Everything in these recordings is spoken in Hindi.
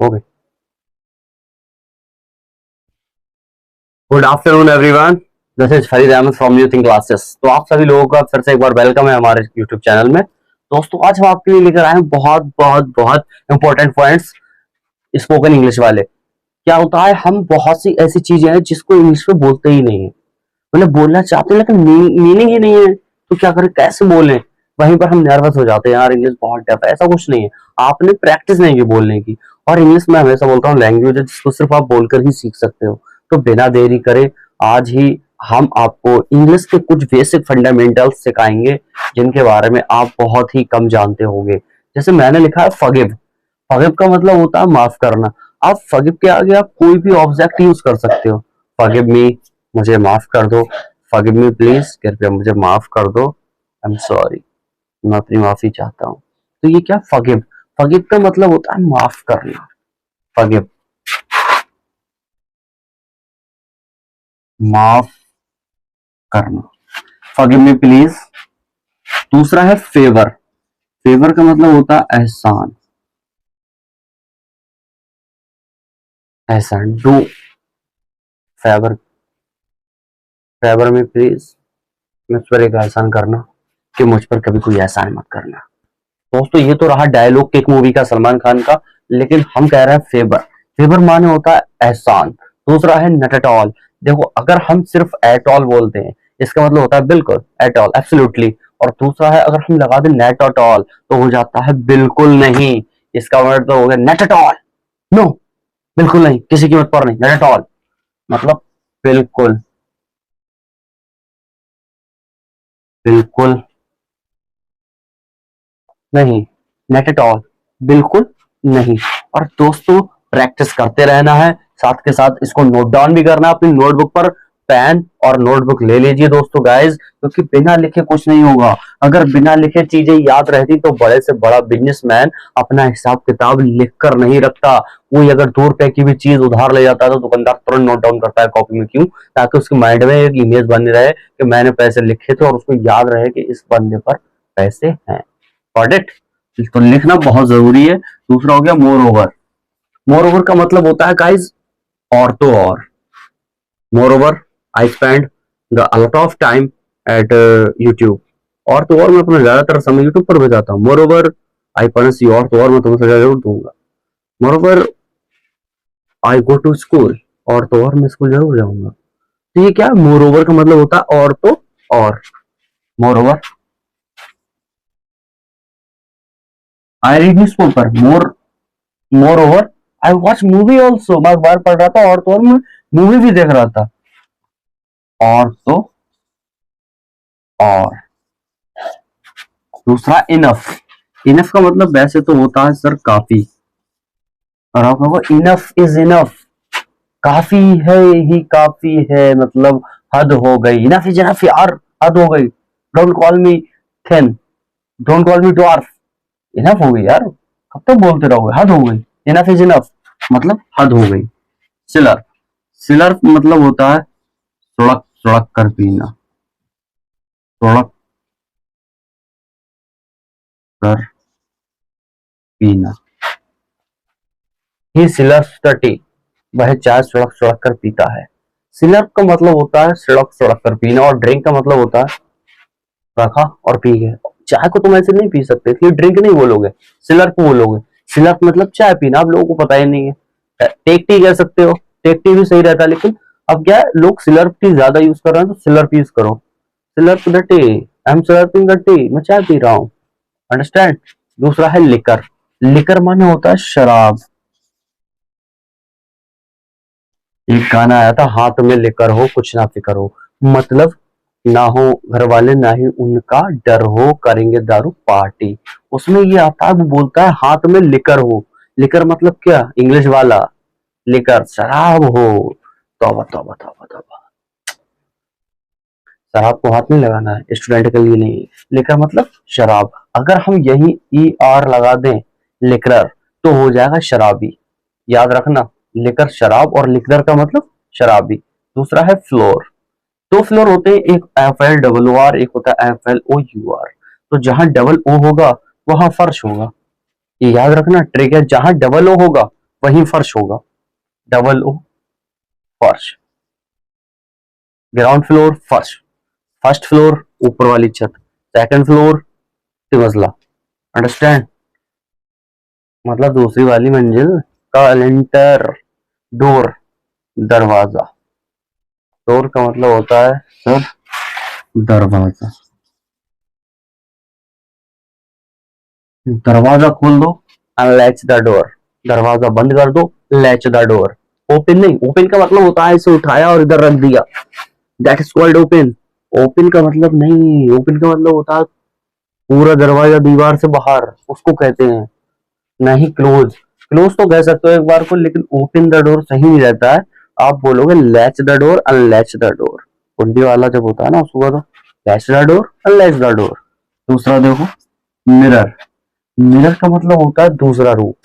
हो गई। Good afternoon everyone, this is Farid Ahmed from Youthing classes. तो आप सभी लोगों का फिर से एक बार वेलकम है हमारे यूट्यूब चैनल में। दोस्तों, आज हम आपके लिए लेकर आए हैं बहुत बहुत बहुत इंपॉर्टेंट पॉइंट्स स्पोकन इंग्लिश वाले। क्या होता है, हम बहुत सी ऐसी चीजें हैं जिसको इंग्लिश में बोलते ही नहीं है, मतलब बोलना चाहते हैं लेकिन मीनिंग ही नहीं है, तो क्या करें, कैसे बोलें। वहीं पर हम नर्वस हो जाते हैं, यार इंग्लिश बहुत टफ है। ऐसा कुछ नहीं है, आपने प्रैक्टिस नहीं की बोलने की। और इंग्लिश में हमेशा बोलता हूँ, लैंग्वेज है जिसको सिर्फ आप बोलकर ही सीख सकते हो। तो बिना देरी करे आज ही हम आपको इंग्लिश के कुछ बेसिक फंडामेंटल्स सिखाएंगे जिनके बारे में आप बहुत ही कम जानते होंगे। जैसे मैंने लिखा है फॉरगिव। फॉरगिव का मतलब होता है माफ करना। आप फॉरगिव के आगे आप कोई भी ऑब्जेक्ट यूज कर सकते हो। फॉरगिव मी, मुझे माफ कर दो। फॉरगिव मी प्लीज, कृपया मुझे माफ कर दो। आई एम सॉरी, मैं अपनी माफी चाहता हूँ। तो ये क्या, फॉरगिव। फॉरगिव का मतलब होता है माफ करना। फॉरगिव, माफ करना। Forgive me please. दूसरा है फेवर। फेवर का मतलब होता है एहसान। एहसान, डू फेवर। फेवर में प्लीज, मुझ पर एक एहसान करना कि मुझ पर कभी कोई एहसान मत करना। दोस्तों, ये तो रहा डायलॉग एक मूवी का, सलमान खान का। लेकिन हम कह रहे हैं फेवर। फेवर माने होता है एहसान। दूसरा है नॉट एट ऑल। देखो, अगर हम सिर्फ एट ऑल बोलते हैं, इसका मतलब होता है बिल्कुल, एट ऑल, एब्सोल्युटली। और दूसरा है, अगर हम लगा दें नॉट एट ऑल, तो हो जाता है बिल्कुल नहीं। इसका मतलब तो हो गया नॉट एट ऑल, नो, बिल्कुल नहीं, किसी कीमत पर नहीं, नॉट एट ऑल मतलब बिल्कुल, बिल्कुल नहीं, नॉट एट ऑल, बिल्कुल नहीं। और दोस्तों, प्रैक्टिस करते रहना है, साथ के साथ इसको नोट डाउन भी करना है अपनी नोटबुक पर। पेन और नोटबुक ले लीजिए दोस्तों गाइज, क्योंकि बिना लिखे कुछ नहीं होगा। अगर बिना लिखे चीजें याद रहती तो बड़े से बड़ा बिजनेसमैन अपना हिसाब किताब लिख कर नहीं रखता। वो अगर 2 रुपए की भी चीज उधार ले जाता है तो दुकानदार तुरंत नोट डाउन करता है कॉपी में। क्यों? ताकि उसके माइंड में एक इमेज बनी रहे कि मैंने पैसे लिखे थे, और उसको याद रहे कि इस बंदे पर पैसे हैं। Got it? तो लिखना बहुत जरूरी है। दूसरा हो गया मोर ओवर। मोर ओवर का मतलब होता है गाइज और तो और। Moreover, I spend the a lot of time at YouTube. और तो और मैं अपना ज्यादातर समय यूट्यूब पर बिताता हूँ। Moreover, I punish you. और तो और मैं तुम्हें सजा जरूर दूंगा। Moreover, I go to school. और तो और मैं स्कूल जरूर जाऊंगा। तो ये क्या, मोर ओवर का मतलब होता है और तो और। Moreover, I read news paper. More over, I watch movie also. मैं अखबार पढ़ रहा था और तो और मैं मूवी भी देख रहा था। और तो और। दूसरा इनफ। इनफ का मतलब वैसे तो होता है सर काफी, और आप कहोगे इनफ इज इनफ, काफी है ही काफी है, मतलब हद हो गई। इनफ इज इनफ यार, हद हो गई। Don't call me thin, don't call me dwarf. Enough हो गई यार, कब तक बोलते रहोगे, हद हो गई। इनफ इज इनफ मतलब हद हो गई। सिलर। सिलर मतलब होता है सुड़क सुड़क कर पीना। सुड़क कर पीना। ही सिलर्स द टी, वह चाय सुड़क सुड़क कर पीता है। सिलर्प का मतलब होता है सड़क सड़क कर पीना, और ड्रिंक का मतलब होता है रखा और पी गए। चाय को तुम ऐसे नहीं पी सकते, इसलिए ड्रिंक नहीं बोलोगे, सिलर्प बोलोगे। सिलर्प मतलब चाय पीना, आप लोगों को पता ही नहीं है। टेक टी कह सकते हो, टेक टी भी सही रहता है, लेकिन अब क्या है, लोग सिलर्प टी ज्यादा यूज कर रहे हैं, तो सिलर्प यूज करो। Slurp the tea, I am slurping the tea, मैं चाय पी रहा हूँ। अंडरस्टैंड? दूसरा है लिकर। लिकर माने होता है शराब। एक गाना आया था, हाथ में लेकर हो कुछ ना फिकर हो, मतलब ना हो घर वाले ना ही उनका डर हो, करेंगे दारू पार्टी। उसमें ये आता है, वो बोलता है हाथ में लेकर हो। लेकर मतलब क्या, इंग्लिश वाला लेकर शराब हो। तौबा तौबा तौबा तौबा, शराब को हाथ नहीं लगाना है, स्टूडेंट के लिए नहीं। लेकर मतलब शराब। अगर हम यही ई आर लगा दें, लिकर, तो हो जाएगा शराबी। याद रखना, लिकर शराब, और लिकर का मतलब शराबी। दूसरा है फ्लोर। दो फ्लोर होते हैं, एक एफ एल डब्ल्यू आर, एक होता है F L O U R. तो जहां डबल ओ होगा वहां फर्श होगा। ये याद रखना ट्रिक है, जहां डबल ओ होगा वहीं फर्श होगा, डबल ओ फर्श। ग्राउंड फ्लोर फर्श, फर्स्ट फ्लोर ऊपर वाली छत, सेकंड फ्लोर तिमसला, अंडरस्टैंड? मतलब दूसरी वाली मंजिल का लेंटर, डोर, दरवाजा। डोर का मतलब होता है सर दरवाजा। दरवाजा खोल दो, अनलैच द डोर। दरवाजा बंद कर दो, लैच द डोर। ओपन नहीं, ओपन का मतलब होता है इसे उठाया और इधर रख दिया, that is called open. Open का मतलब नहीं, ओपन का मतलब होता है पूरा दरवाजा दीवार से बाहर, उसको कहते हैं। नहीं क्लोज, क्लोज तो कह सकते हो एक बार को, लेकिन ओपन द डोर सही नहीं रहता है। आप बोलोगे latch the door, unlatch the door. कुंडी वाला जब होता है ना उसको तो latch the door, unlatch the door. दूसरा देखो, मिरर। मिरर का मतलब होता है दूसरा रूप,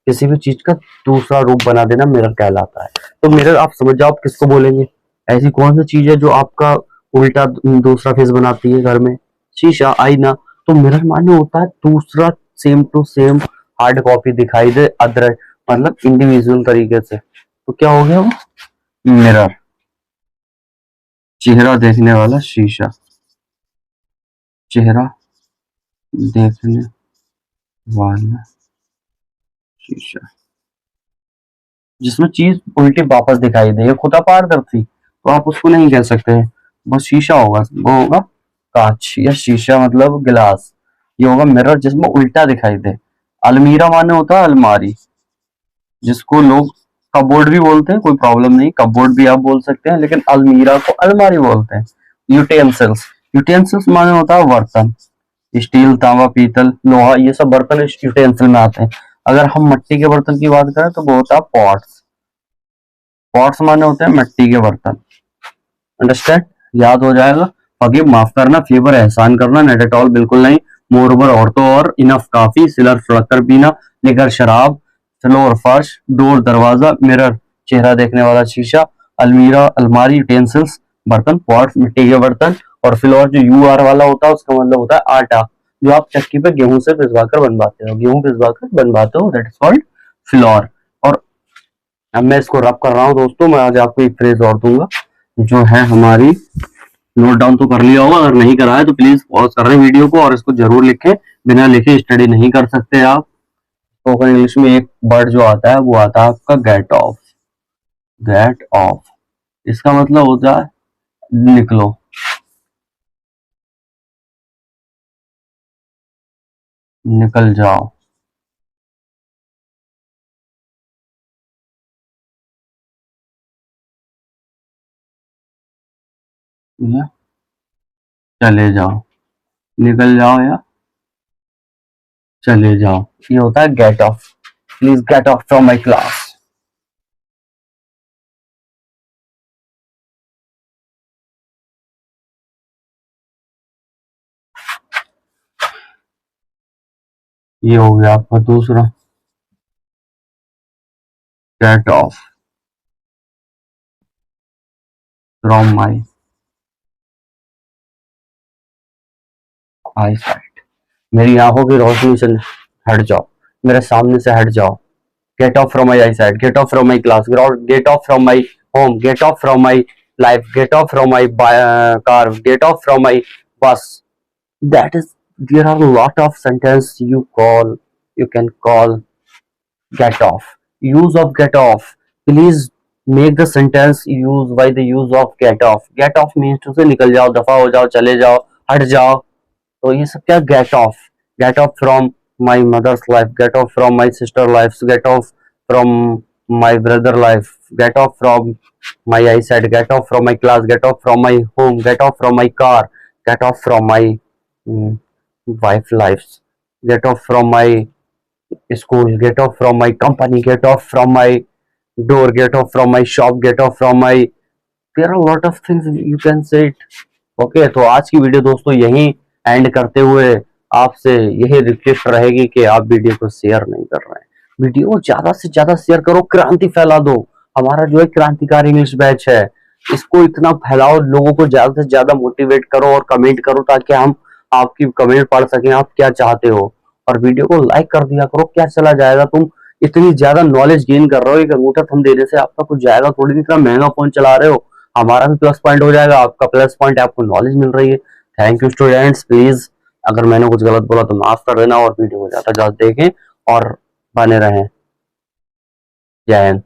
किसी भी चीज का दूसरा रूप बना देना मिरर कहलाता है। तो मिरर आप समझ जाओ आप किसको बोलेंगे। ऐसी कौन सी चीज है जो आपका उल्टा दूसरा फेस बनाती है घर में? शीशा, आईना। तो मिरर माने होता है दूसरा same to same hard copy दिखाई दे, अदर मतलब इंडिविजुअल तरीके से। तो क्या हो गया वो? मिरर। चेहरा देखने वाला शीशा, चेहरा देखने वाला शीशा, जिसमें चीज उल्टी वापस दिखाई दे। ये खुदा पारदर्शी तो आप उसको नहीं कह सकते, बस शीशा होगा, वो होगा कांच या शीशा मतलब गिलास। ये होगा मिरर जिसमें उल्टा दिखाई दे। अलमीरा माने होता है अलमारी, जिसको लोग कबोर्ड भी बोलते हैं, कोई प्रॉब्लम नहीं, कबोर्ड भी आप बोल सकते हैं, लेकिन अलमीरा को अलमारी बोलते हैं। यूटेंसिल्स, यूटेंसिल्स माने होता है बर्तन, स्टील, तांबा, पीतल, लोहा, ये सब बर्तन इस यूटेंसिल में आते हैं। अगर हम मिट्टी के बर्तन की बात करें तो वो होता है पॉट्स। पॉट्स माने होते हैं मिट्टी के बर्तन, अंडरस्टैंड? याद हो जाएगा। फॉरगिव माफ करना, फेवर एहसान करना, नॉट एट ऑल बिल्कुल नहीं, मोरओवर और तो और, इनफ काफी, सिलर फड़क कर पीना, लिकर शराब, फ्लोर फर्श, डोर दरवाजा, मिरर चेहरा देखने वाला शीशा, अलमीरा अलमारी, यूटेंसिल्स बर्तन, पॉट्स मिट्टी के बर्तन, और फ्लोर जो यू आर वाला होता है उसका मतलब होता है आटा, जो आप चक्की पे गेहूं से पिसवाकर बनवाते हो, गेहूं पिसवाकर बनवाते हो, दैट इज कॉल्ड फ्लोर। और अब मैं इसको रब कर रहा हूँ दोस्तों, मैं आज आपको एक फ्रेज और दूंगा जो है हमारी, नोट डाउन तो कर लिया होगा, अगर नहीं करा है तो प्लीज पॉज कर रहे हैं वीडियो को और इसको जरूर लिखें। बिना लिखे स्टडी नहीं कर सकते आप। स्पोकन इंग्लिश में एक वर्ड जो आता है वो आता है आपका गेट ऑफ। गेट ऑफ, इसका मतलब होता है निकलो, निकल जाओ। या चले जाओ, निकल जाओ या चले जाओ, ये होता है get off. Please get off from my class. ये हो गया आपका दूसरा, get off from my eyesight, मेरी आंखों की रोशनी से हट जाओ, मेरे सामने से हट जाओ। Get off from my eyesight, get off from my class, get off from my home, get off from my life, get off from my car, get off from my bus. That is, there are a lot of sentence you can call get off. Use of get off. Please make the sentence use by the use of get off. Get off means to say निकल जाओ, दफा हो जाओ, चले जाओ, हट जाओ। तो ये सब क्या get off? Get off from my mother's life, get off from my sister life, get off from my brother life, get off from my eyesight, get off from my class, get off from my home, get off from my car, get off from my wife life, get off from my school, get off from my company, get off from my door, get off from my shop, get off from my, there are a lot of things you can say it. Okay तो आज की वीडियो दोस्तों यहीं एंड करते हुए आपसे यही रिक्वेस्ट रहेगी कि आप वीडियो को शेयर नहीं कर रहे हैं, वीडियो ज्यादा से ज्यादा शेयर करो, क्रांति फैला दो। हमारा जो है क्रांतिकारी इंग्लिश बैच है, इसको इतना फैलाओ, लोगों को ज्यादा से ज्यादा मोटिवेट करो और कमेंट करो ताकि हम आपकी कमेंट पढ़ सकें, आप क्या चाहते हो। और वीडियो को लाइक कर दिया करो, क्या चला जाएगा, तुम इतनी ज्यादा नॉलेज गेन कर रहे हो, एक अंगूठा थम देने से आपका कुछ जाएगा थोड़ी नहीं, इतना महंगा फोन चला रहे हो, हमारा भी प्लस पॉइंट हो जाएगा, आपका प्लस पॉइंट है, आपको नॉलेज मिल रही है। थैंक यू स्टूडेंट्स, प्लीज अगर मैंने कुछ गलत बोला तो माफ कर देना, और वीडियो को ज्यादा ज्यादा देखें और बने रहें। जय हिंद।